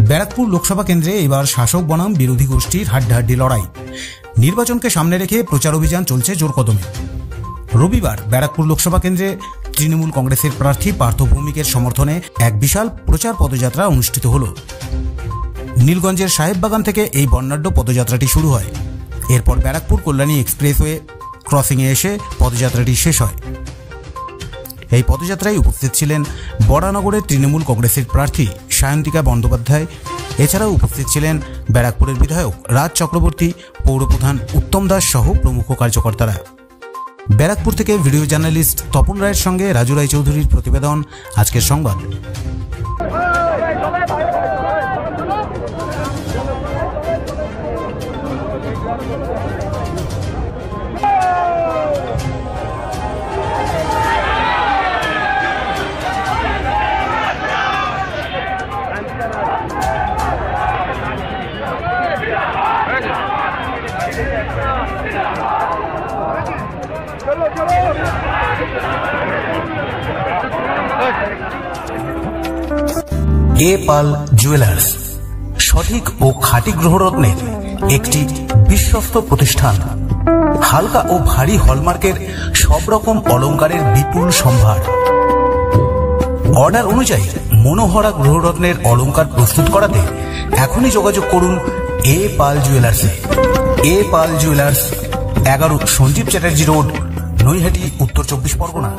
ব্যারাকপুর লোকসভা কেন্দ্রে এবার শাসক বনাম বিরোধী গোষ্ঠীর হাড্ডাহাড্ডি লড়াই। নির্বাচনকে সামনে রেখে প্রচার অভিযান চলছে জোর কদমে। রবিবার ব্যারাকপুর লোকসভা কেন্দ্রে তৃণমূল কংগ্রেসের প্রার্থী পার্থ ভৌমিকের সমর্থনে এক বিশাল প্রচার পদযাত্রা অনুষ্ঠিত হল। নীলগঞ্জের সাহেববাগান থেকে এই বর্ণাঢ্য পদযাত্রাটি শুরু হয়। এরপর ব্যারাকপুর কল্যাণী এক্সপ্রেসওয়ে ক্রসিংয়ে এসে পদযাত্রাটি শেষ হয়। এই পদযাত্রায় উপস্থিত ছিলেন বরানগরের তৃণমূল কংগ্রেসের প্রার্থী সায়ন্তিকা বন্দ্যোপাধ্যায়। এছাড়াও উপস্থিত ছিলেন ব্যারাকপুরের বিধায়ক রাজ চক্রবর্তী, পৌরপ্রধান উত্তম দাস সহ প্রমুখ কার্যকর্তারা। ব্যারাকপুর থেকে ভিডিও জার্নালিস্ট তপন রায়ের সঙ্গে রাজু রায়চৌধুরীর প্রতিবেদন, আজকের সংবাদ। এ পাল জুয়েলার্স সঠিক ও খাঁটি গ্রহরত্নের একটি বিশ্বস্ত প্রতিষ্ঠান। হালকা ও ভারী হলমার্কের সব রকম অলংকারের বিপুল সম্ভার। অর্ডার অনুযায়ী মনোহরা গ্রহরত্নের অলংকার প্রস্তুত করাতে এখনই যোগাযোগ করুন এ পাল জুয়েলার্সে। এ পাল জুয়েলার্স, 11 সঞ্জীব চ্যাটার্জি রোড, নৈহাটি, উত্তর 24 পরগনা।